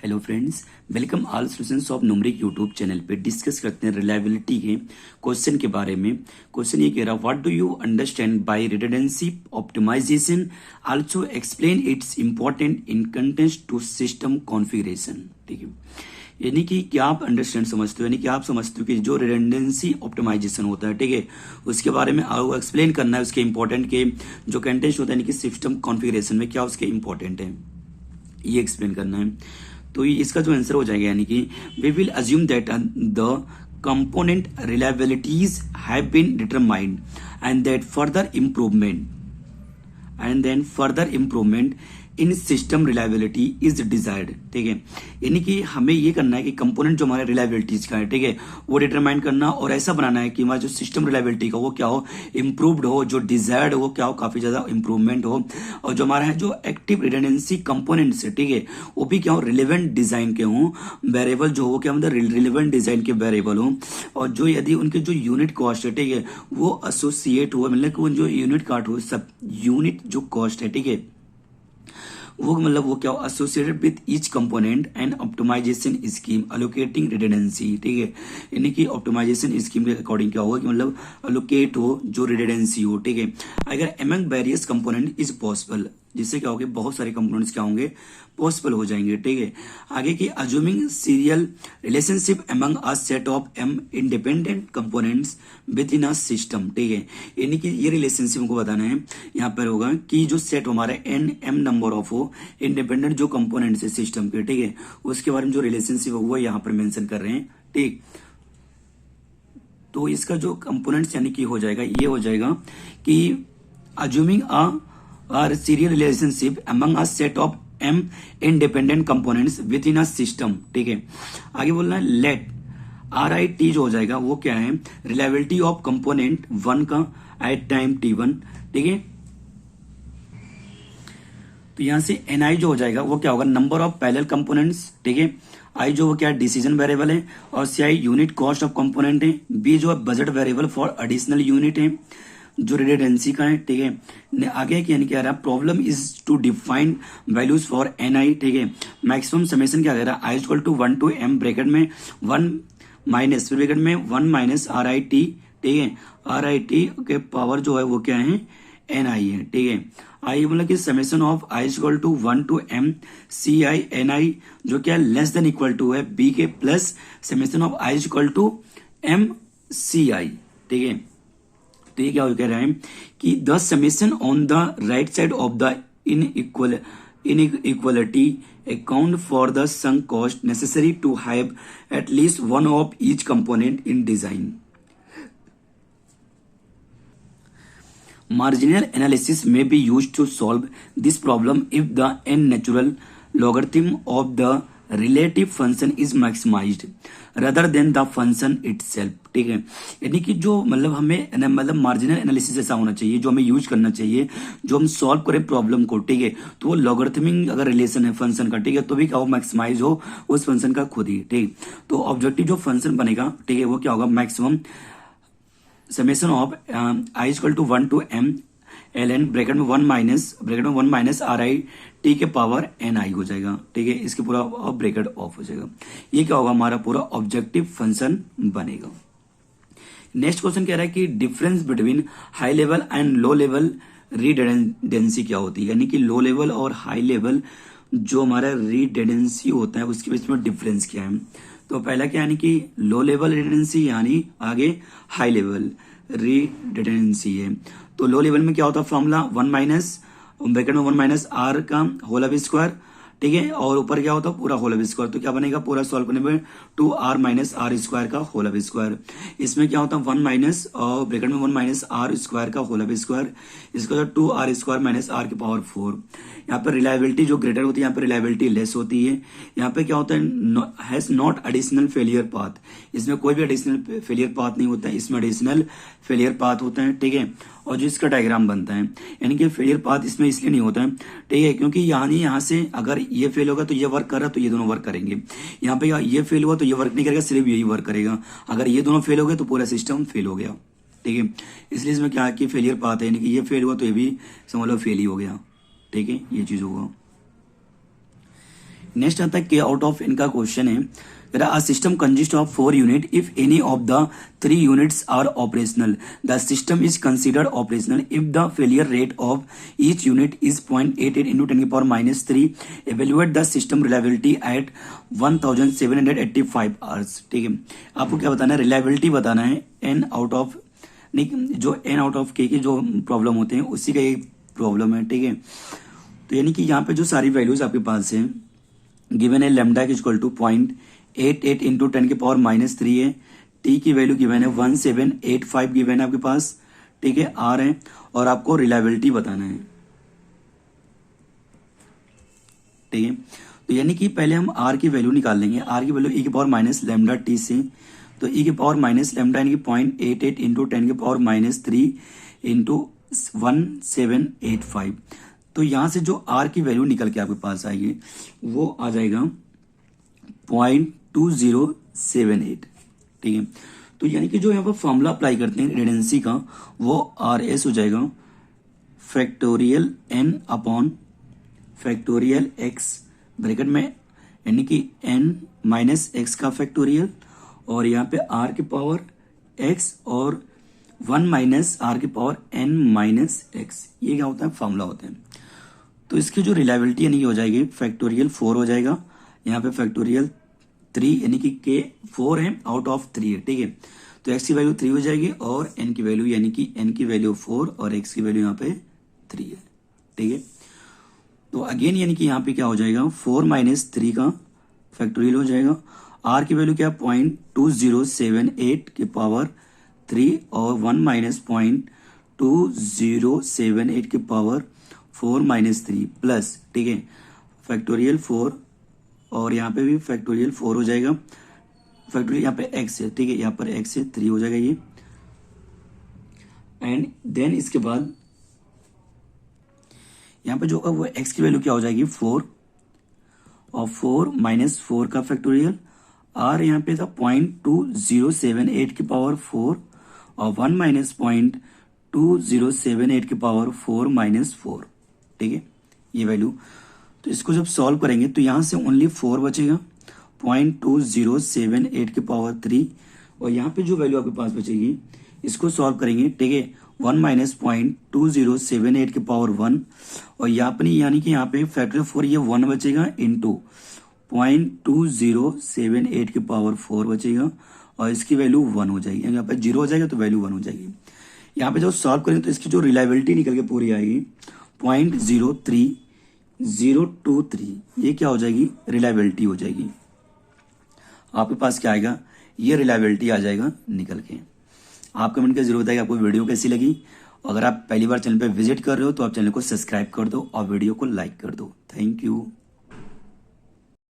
Hello friends, welcome all students of numeric YouTube channel पे discuss करते हैं reliability के क्वेश्चन के बारे में। क्वेश्चन ये कह रहा, what do you understand by redundancy optimisation, also explain its important in context to system configuration. ठीक है, यानी कि क्या आप अंडरस्टैंड समझते हो, यानी कि आप समझते हो कि जो रिडंडेंसी ऑप्टिमाइजेशन होता है, ठीक है, उसके बारे में आपको एक्सप्लेन करना है, उसके इंपॉर्टेंट के जो कंटेंट होता है यानी कि सिस्टम कॉन्फ़िगरेशन में क्या उसके इंपॉर्टेंट है, ये एक्सप्लेन करना है। तो इसका जो आंसर हो जाएगा यानी कि we will assume that the component reliabilities have been determined and that further improvement in system reliability is desired. ठीक है, यानी कि हमें ये करना है कि कंपोनेंट जो हमारे रिलायबिलिटीज का है, ठीक है, वो डिटरमाइन करना और ऐसा बनाना है कि हमारा जो सिस्टम रिलायबिलिटी का वो क्या हो, इम्प्रूव्ड हो, जो डिजायर्ड हो क्या हो, काफी ज्यादा इम्प्रूवमेंट हो, और जो हमारा है जो एक्टिव रिडंडेंसी कंपोनेंट्स है, ठीक है, वो भी क्या हो, रिलेवेंट डिजाइन के हों, वेरिएबल जो हो क्या मतलब रिलेवेंट डिजाइन के वेरिएबल हो, और जो यदि उनके जो यूनिट कॉस्ट है, ठीक है, वो एसोसिएट हो, मतलब कि जो यूनिट काट हो, सब यूनिट जो कॉस्ट है, ठीक है, वो मतलब वो क्या associated with each component and optimisation scheme allocating redundancy. ठीक है, यानी कि ऑप्टिमाइजेशन स्कीम के अकॉर्डिंग क्या होगा कि मतलब अलोकेट हो जो रिडंडेंसी हो। ठीक है, अगर among various component is possible, जिससे क्या होगा बहुत सारे कंपोनेंट्स क्या होंगे, पॉसिबल हो जाएंगे। ठीक है, आगे की assuming serial relationship among a set of am independent components with in a system. ठीक है, यानी कि ये रिलेशनशिप को बताना है, यहाँ पर होगा कि जो सेट हमारा एन एम नंबर ऑफ हो इंडिपेंडेंट जो कंपोनेंट्स है सिस्टम के, ठीक है, उसके बारे में जो रिलेशनशिप है वो यहाँ पर मेंशन कर रहे हैं। ठीक, तो इसका जो कंपोनेंट्स यानी कि हो जाएगा, ये हो जाएगा कि assuming a serial relationship among a set of m independent components within a system। ठीक है, आगे बोलना है लेट RIT जो हो जाएगा वो क्या है, रिलायबिलिटी ऑफ कंपोनेंट वन का एट टाइम T1। ठीक है, तो यहां से NI जो हो जाएगा वो क्या होगा, नंबर ऑफ पैरेलल कंपोनेंट्स। ठीक है, I जो वो क्या डिसीजन वेरिएबल है, और CI unit cost of component है, B जो है budget variable for additional unit है जो रिडंडेंसी का है। ठीक है, आगे यानी क्या रहा, problem is to define values for NI। ठीक है, मैक्सिमम समेशन क्या कह रहा है, I equal to 1 to m bracket में 1 माइनस ब्रैकेट में 1 माइनस RIT। ठीक है, RIT के पावर जो है वो क्या है, NI है। ठीक है, आई मतलब कि summation of I equal to 1 to m CI NI जो क्या लेस देन इक्वल टू है B के plus summation of I equal to m CI। ठीक है, तो ये क्या कह रहा है कि the summation on the right side of the inequality account for the sunk cost necessary to have at least one of each component in design. Marginal analysis may be used to solve this problem if the n natural logarithm of the relative function is maximized rather than the function itself। ठीक है, यानी कि जो मतलब हमें मतलब marginal analysis ऐसा होना चाहिए जो हमें यूज करना चाहिए, जो हम सॉल्व करें प्रॉब्लम को। ठीक है, तो वो लॉगरिथमिक अगर रिलेशन है फंक्शन का, ठीक है, तो भी क्या हो, मैक्सिमाइज हो उस फंक्शन का खुद ही। ठीक, तो ऑब्जेक्टिव जो फंक्शन बनेगा, ठीक है, वो क्या होगा, maximum summation of I equal to 1 to m ln bracket में 1 माइनस RIT के पावर NI हो जाएगा। ठीक है, इसके पूरा ब्रैकेट ऑफ हो जाएगा, ये क्या होगा, हमारा पूरा ऑब्जेक्टिव फंक्शन बनेगा। नेक्स्ट क्वेश्चन कह रहा है कि difference between high level and low level redundancy क्या होती है, यानी कि लो लेवल और हाई लेवल जो हमारा रिडंडेंसी होता है उसके बीच में डिफरेंस क्या है। तो पहला क्या, यानी कि लो लेवल रिडंडेंसी यानी आगे हाई लेवल रिडंडेंसी है। तो लो लेवल में क्या होता है फॉर्मूला, 1 माइनस ब्रैकेट में 1 माइनस R का होल ऑफ स्क्वायर। ठीक है, और ऊपर क्या होता है पूरा होल ऑफ स्क्वायर, तो क्या बनेगा पूरा सॉल्व करने में 2R माइनस R स्क्वायर का होल ऑफ स्क्वायर। इसमें क्या होता है 1 माइनस और ब्रैकेट में 1 माइनस R स्क्वायर का होल ऑफ स्क्वायर, इसका होता है 2R स्क्वायर माइनस R की पावर 4। यहाँ पर रिलायबिलिटी जो ग्रेटर होती है, यहाँ पर रिलायबिलिटी लेस होती है। यहाँ पे क्या होता है, has not additional failure path, इसमें कोई भी एडिशनल फेलियर पाथ नहीं होता है, इसमें एडिशनल फेलियर पाथ होता है। ठीक है, और जो इसका डायग्राम बनता है, यानी कि फेलियर पाथ इसमें इसलिए नहीं होता है, ठीक है, क्योंकि यहाँ से अगर ये फेल होगा तो ये वर्क कर रहा तो ये दोनों वर्क करेंगे, यहाँ पे ये फेल हुआ तो ये वर्क नहीं करेगा, सिर्फ यही वर्क करेगा। अगर ये दोनों फेल हो गए तो पूरा सिस्टम फेल हो गया। ठीक है, इसलिए इसमें क्या है कि फेलियर पाथ है, यानी कि ये फेल हुआ तो ये भी समझ लो फेल ही हो गया। ठीक है, ये चीज होगा। नेक्स्ट आता है के आउट ऑफ एन का क्वेश्चन है, a system consists of 4 units. If any of the 3 units are operational, the system is considered operational. If the failure rate of each unit is 0.88 into 10 to the power minus 3, evaluate the system reliability at 1785 hours. ठीक है, आपको क्या बताना है, reliability बताना है N out of, नहीं जो एन आउट ऑफ के जो प्रॉब्लम होते हैं उसी का एक प्रॉब्लम है. ठीक है, तो यानी कि यहाँ पे जो सारी वैल्यूज आपके पास है गिवन है, लेमडा इक्वल टू 0.88 इंटू 10 के पावर माइनस 3 है, टी की वैल्यू गिवन है 1785 गिवन है आपके पास. ठीक है, आर है और आपको रिलायबिलिटी बताना है. ठीक है, तो यानी कि पहले हम आर की वैल्यू निकाल लेंगे. आर की वैल्यू ई की पावर माइनस लेमडा टी से, तो ई की पावर माइनस लेमडा यानी कि 0.88 इंटू 10 के पावर माइनस 3 इंटू 1785. तो यहां से जो आर की वैल्यू निकल के आपके पास आएगी वो आ जाएगा 0.2078. ठीक है, तो यानी कि जो यहाँ पर फॉर्मूला अप्लाई करते हैं रिडेंसी का वो आर एस हो जाएगा factorial N upon factorial X bracket में, यानी कि एन माइनस एक्स का फैक्टोरियल और यहाँ पे आर की पावर एक्स और 1 माइनस आर की पावर एन माइनस एक्स. ये क्या होता है, फॉर्मूला होता है. तो इसकी जो रिलायबिलिटी यानी कि हो जाएगी फैक्टोरियल 4 हो जाएगा, यहाँ पे फैक्टोरियल 3 यानी कि के 4 है आउट ऑफ 3 है. ठीक है, तो एक्स की वैल्यू 3 हो जाएगी और एन की वैल्यू यानी कि एन की वैल्यू 4 और एक्स की वैल्यू यहाँ पे 3 है. ठीक है, तो अगेन यानी कि यहाँ पे क्या हो जाएगा 4 माइनस 3 का फैक्टोरियल हो जाएगा. आर की वैल्यू क्या 0.2078 की पावर 3 और 1 माइनस 0.2078 की पावर 4 माइनस 3 प्लस. ठीक है, फैक्टोरियल 4 और यहाँ पे भी फैक्टोरियल 4 हो जाएगा. फैक्टोरियल यहाँ पे x है. ठीक है, यहाँ पर x है 3 हो जाएगा ये. एंड देन इसके बाद यहाँ पे जो होगा वो x की वैल्यू क्या हो जाएगी 4 और 4 माइनस 4 का फैक्टोरियल. r यहाँ पे था 0.2078 की पावर 4 और 1 माइनस 0.2078 की पावर 4 माइनस 4. ठीक है, ये वैल्यू. तो इसको जब सॉल्व करेंगे तो यहां से ओनली 4 बचेगा 0.2078 की पावर 3 और यहाँ पे जो वैल्यू आपके पास बचेगी इसको सॉल्व करेंगे. ठीक है, 1 माइनस 0.2078 की पावर 1 और यहाँ पर यानी कि यहाँ पे फैक्टर 4 ये 1 बचेगा इंटू 0.2078 की पावर 4 बचेगा और इसकी वैल्यू 1 हो जाएगी. यहाँ पे 0 हो जाएगा तो वैल्यू 1 हो जाएगी. यहाँ पे जब सॉल्व करेंगे तो इसकी जो रिलायबिलिटी निकल के पूरी आएगी 0.03023. ये क्या हो जाएगी, रिलायबिलिटी हो जाएगी. आपके पास क्या आएगा, ये रिलायबिलिटी आ जाएगा निकल के. आप कमेंट का जरूर बताइए आपको वीडियो कैसी लगी. अगर आप पहली बार चैनल पे विजिट कर रहे हो तो आप चैनल को सब्सक्राइब कर दो और वीडियो को लाइक कर दो. Thank you.